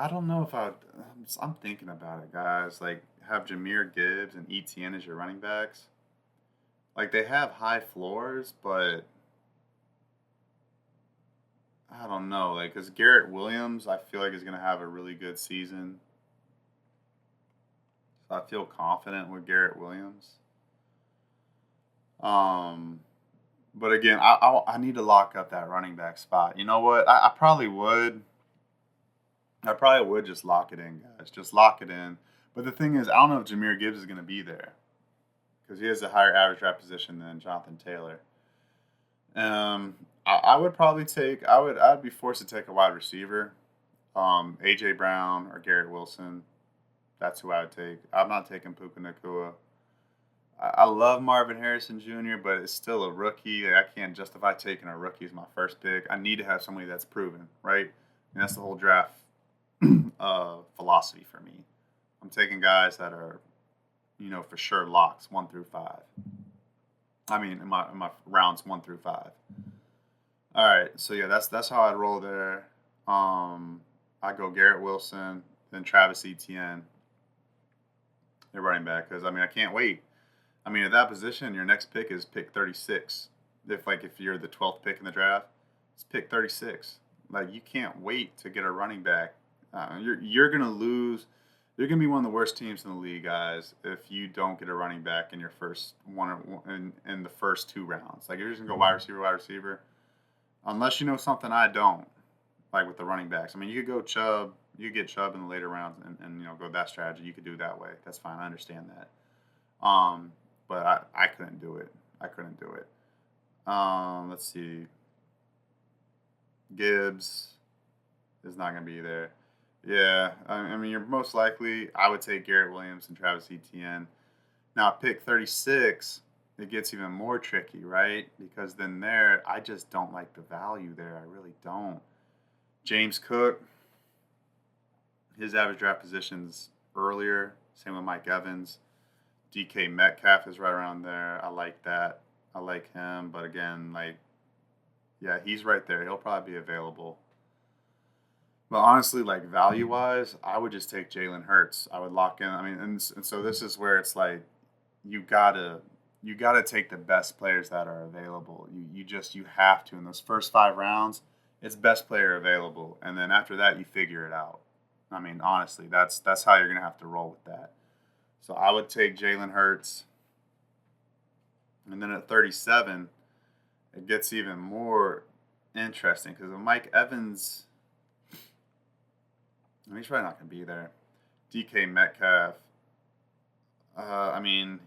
don't know if I'm thinking about it, guys. Like, have Jahmyr Gibbs and Etienne as your running backs. Like, they have high floors, but I don't know, like, because Garrett Williams, I feel like is gonna have a really good season. So I feel confident with Garrett Williams. Um, but again, I need to lock up that running back spot. You know what? I probably would. I probably would just lock it in, guys. Just lock it in. But the thing is, I don't know if Jameer Gibbs is going to be there because he has a higher average draft position than Jonathan Taylor. I would probably take. I'd be forced to take a wide receiver, AJ Brown or Garrett Wilson. That's who I would take. I'm not taking Puka Nakua. I love Marvin Harrison Jr., but it's still a rookie. Like, I can't justify taking a rookie as my first pick. I need to have somebody that's proven, right? And that's the whole draft philosophy for me. I'm taking guys that are, for sure locks 1 through 5. I mean, in my rounds 1 through 5. All right, so yeah, that's how I'd roll there. I go Garrett Wilson, then Travis Etienne, their running back, because I can't wait. At that position, your next pick is pick 36. If you're the 12th pick in the draft, it's pick 36. Like, you can't wait to get a running back. You're gonna lose. You're gonna be one of the worst teams in the league, guys, if you don't get a running back in your first in the first 2 rounds. Like, you're just gonna go wide receiver, unless you know something I don't. Like with the running backs, you could go Chubb. You could get Chubb in the later rounds and go that strategy. You could do it that way. That's fine. I understand that. But I couldn't do it. I couldn't do it. Let's see. Gibbs is not going to be there. Yeah, you're most likely. I would take Garrett Williams and Travis Etienne. Now, pick 36, it gets even more tricky, right? Because then I just don't like the value there. I really don't. James Cook, his average draft position's earlier. Same with Mike Evans. DK Metcalf is right around there. I like that. I like him. But again, yeah, he's right there. He'll probably be available. But honestly, value wise, I would just take Jalen Hurts. I would lock in. And so this is where it's like you gotta take the best players that are available. You have to in those first 5 rounds. It's best player available, and then after that, you figure it out. Honestly, that's how you're gonna have to roll with that. So I would take Jalen Hurts, and then at 37, it gets even more interesting because Mike Evans, he's probably not gonna be there. DK Metcalf,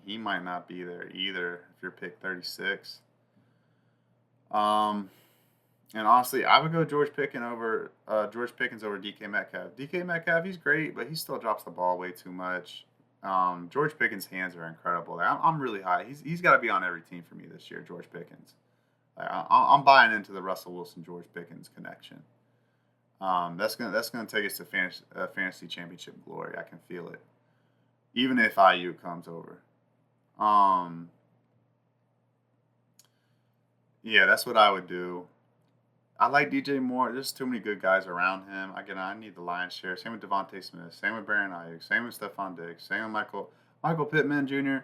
he might not be there either if you're pick 36. And honestly, I would go George Pickens over DK Metcalf. DK Metcalf, he's great, but he still drops the ball way too much. George Pickens' hands are incredible. I'm really high. He's got to be on every team for me this year. George Pickens. I'm buying into the Russell Wilson George Pickens connection. That's gonna take us to fantasy championship glory. I can feel it, even if IU comes over. Yeah, that's what I would do. I like DJ Moore. There's too many good guys around him. Again, I need the lion's share. Same with Devontae Smith. Same with Brandon Ayuk. Same with Stephon Diggs. Same with Michael Pittman Jr.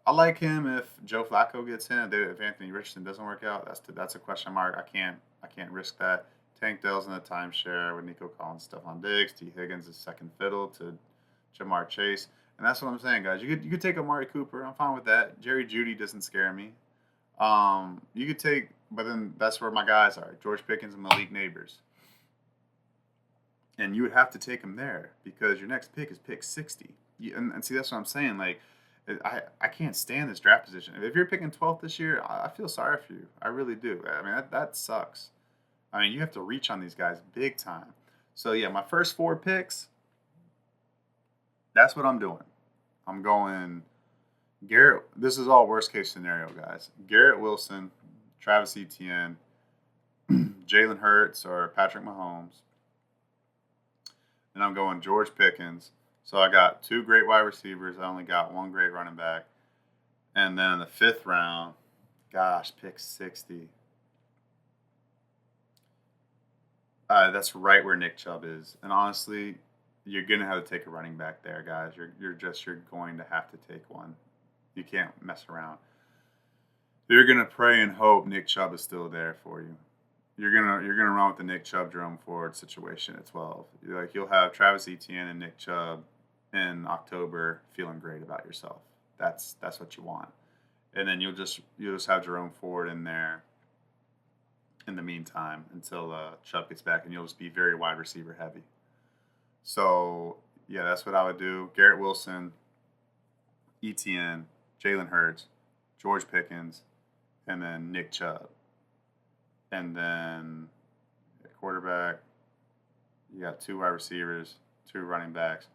I like him if Joe Flacco gets in. If Anthony Richardson doesn't work out, that's a question mark. I can't risk that. Tank Dell's in the timeshare with Nico Collins, Stephon Diggs. T. Higgins is second fiddle to Jamar Chase. And that's what I'm saying, guys. You could take Amari Cooper. I'm fine with that. Jerry Jeudy doesn't scare me. You could take, but then that's where my guys are: George Pickens and Malik Neighbors. And you would have to take him there because your next pick is pick 60. And see, that's what I'm saying. I can't stand this draft position. If you're picking 12th this year, I feel sorry for you. I really do. That sucks. You have to reach on these guys big time. So yeah, my first 4 picks, that's what I'm doing. I'm going Garrett. This is all worst case scenario, guys. Garrett Wilson, Travis Etienne, Jalen Hurts, or Patrick Mahomes. And I'm going George Pickens. So I got 2 great wide receivers. I only got 1 great running back. And then in the 5th round, gosh, pick 60. That's right where Nick Chubb is. And honestly, you're gonna have to take a running back there, guys. You're going to have to take one. You can't mess around. You're gonna pray and hope Nick Chubb is still there for you. you're gonna run with the Nick Chubb Jerome Ford situation at 12. Like you'll have Travis Etienne and Nick Chubb in October feeling great about yourself. That's what you want. And then you'll just have Jerome Ford in there in the meantime until Chubb gets back, and you'll just be very wide receiver heavy. So yeah, that's what I would do. Garrett Wilson, Etienne, Jalen Hurts, George Pickens, and then Nick Chubb. And then at quarterback, you got two wide receivers, two running backs.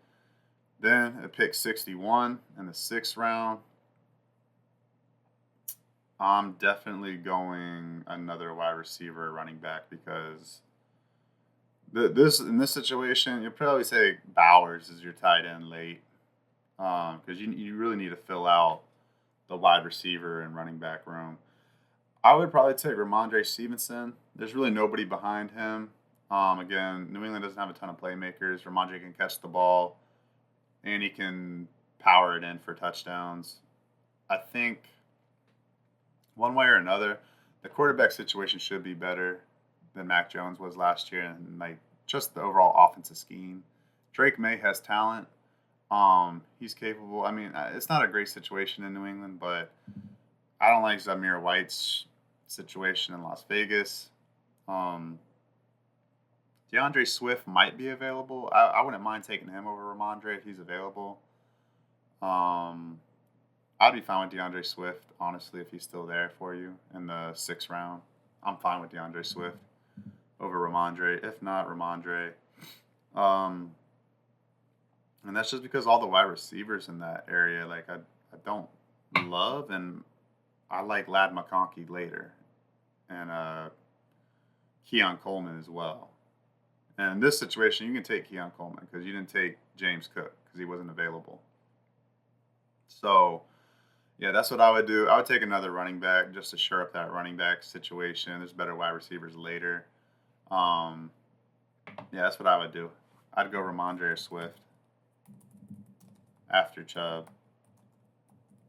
Then at pick 61 in the 6th round, I'm definitely going another wide receiver running back because this in this situation, you'll probably say Bowers is your tight end late because you really need to fill out the wide receiver and running back room. I would probably take Ramondre Stevenson. There's really nobody behind him. Again, New England doesn't have a ton of playmakers. Ramondre can catch the ball, and he can power it in for touchdowns. I think one way or another, the quarterback situation should be better than Mac Jones was last year, and like just the overall offensive scheme. Drake May has talent. He's capable. I mean, it's not a great situation in New England, but I don't like Zamir White's situation in Las Vegas. Um, DeAndre Swift might be available. I wouldn't mind taking him over Ramondre if he's available. Um, I'd be fine with DeAndre Swift, honestly, if he's still there for you in the 6th round. I'm fine with DeAndre Swift over Ramondre. If not, Ramondre. Um, and that's just because all the wide receivers in that area, like I don't love, and I like Lad McConkey later, and Keon Coleman as well. And in this situation, you can take Keon Coleman because you didn't take James Cook because he wasn't available. So yeah, that's what I would do. I would take another running back just to shore up that running back situation. There's better wide receivers later. Um, yeah, that's what I would do. I'd go Ramondre or Swift after Chubb.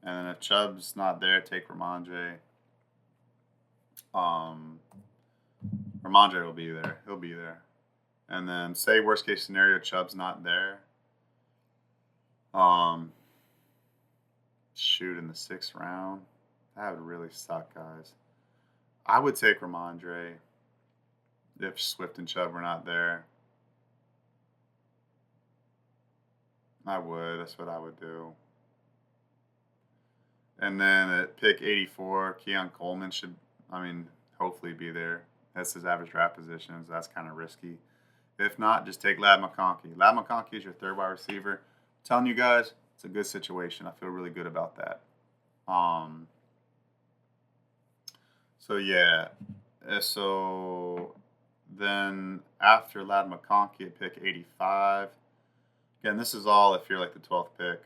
And then if Chubb's not there, take Ramondre. Um, Ramondre will be there. He'll be there. And then say worst case scenario, Chubb's not there. Um, shoot, in the 6th round, that would really suck, guys. I would take Ramondre if Swift and Chubb were not there. I would. That's what I would do. And then at pick 84, Keon Coleman should, I mean, hopefully be there. That's his average draft position, so that's kind of risky. If not, just take Lad McConkey. Lad McConkey is your 3rd wide receiver. I'm telling you guys, it's a good situation. I feel really good about that. So yeah. So then after Lad McConkey at pick 85, again, this is all if you're like the 12th pick.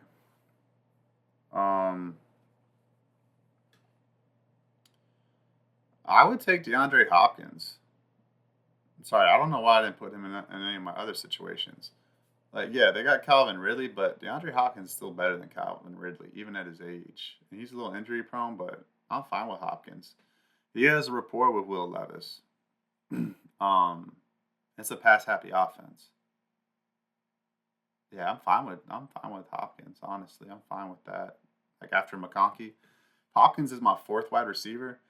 I would take DeAndre Hopkins. Sorry, I don't know why I didn't put him in any of my other situations. Like, yeah, they got Calvin Ridley, but DeAndre Hopkins is still better than Calvin Ridley, even at his age. And he's a little injury prone, but I'm fine with Hopkins. He has a rapport with Will Levis. It's a pass happy offense. Yeah, I'm fine with Hopkins. Honestly, I'm fine with that. Like after McConkey, Hopkins is my 4th wide receiver.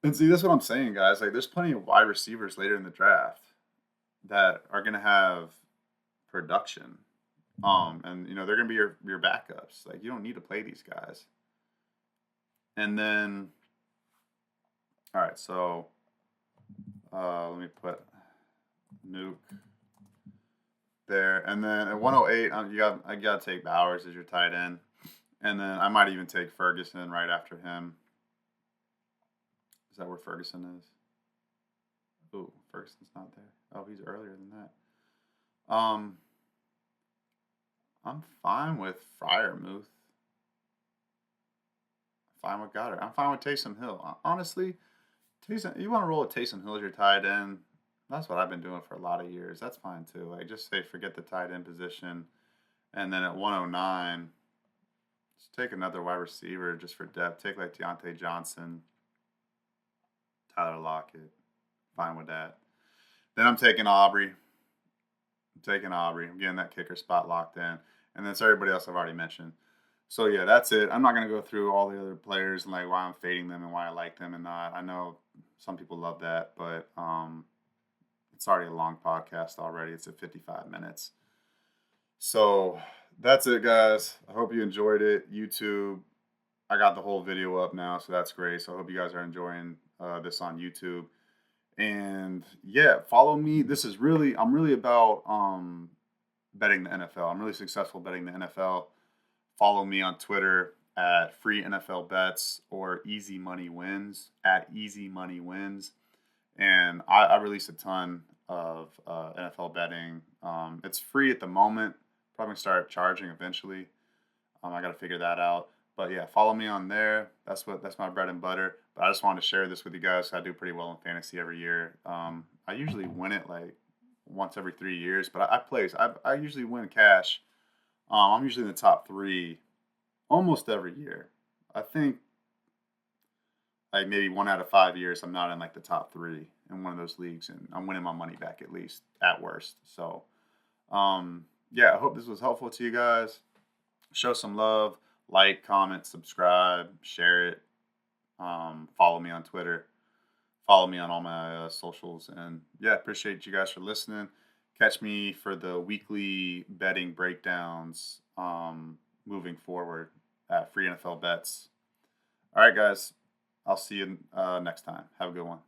And see, that's what I'm saying, guys. Like, there's plenty of wide receivers later in the draft that are gonna have production. And they're gonna be your backups. Like, you don't need to play these guys. And then, all right, so let me put Nuke there, and then at 108, I gotta take Bowers as your tight end, and then I might even take Ferguson right after him. Is that where Ferguson is? Oh, Ferguson's not there. Oh, he's earlier than that. I'm fine with Fryermuth. Fine with Goddard. I'm fine with Taysom Hill. Honestly, you want to roll with Taysom Hill as your tight end. That's what I've been doing for a lot of years. That's fine too. Like, just say forget the tight end position, and then at 109, just take another wide receiver just for depth. Take like Deontay Johnson, Tyler Lockett. fine with that. Then I'm taking Aubrey. I'm getting that kicker spot locked in. And then it's everybody else I've already mentioned. So yeah, that's it. I'm not gonna go through all the other players and like why I'm fading them and why I like them and not. I know some people love that, but it's already a long podcast already. It's at 55 minutes. So that's it, guys. I hope you enjoyed it. YouTube, I got the whole video up now, so that's great. So I hope you guys are enjoying this on YouTube. And yeah, follow me. I'm really about betting the NFL. I'm really successful betting the NFL. Follow me on Twitter at Free NFL Bets or Easy Money Wins at Easy Money Wins. And I release a ton of NFL betting. It's free at the moment. Probably start charging eventually. I got to figure that out. But yeah, follow me on there. That's my bread and butter. But I just wanted to share this with you guys. I do pretty well in fantasy every year. I usually win it like once every 3 years, but I place. I usually win cash. I'm usually in the top three almost every year. I think like maybe 1 out of 5 years I'm not in like the top three in one of those leagues, and I'm winning my money back at least at worst. So yeah, I hope this was helpful to you guys. Show some love, like, comment, subscribe, share it. Follow me on Twitter. Follow me on all my socials. And yeah, appreciate you guys for listening. Catch me for the weekly betting breakdowns moving forward at Free NFL Bets. All right, guys. I'll see you next time. Have a good one.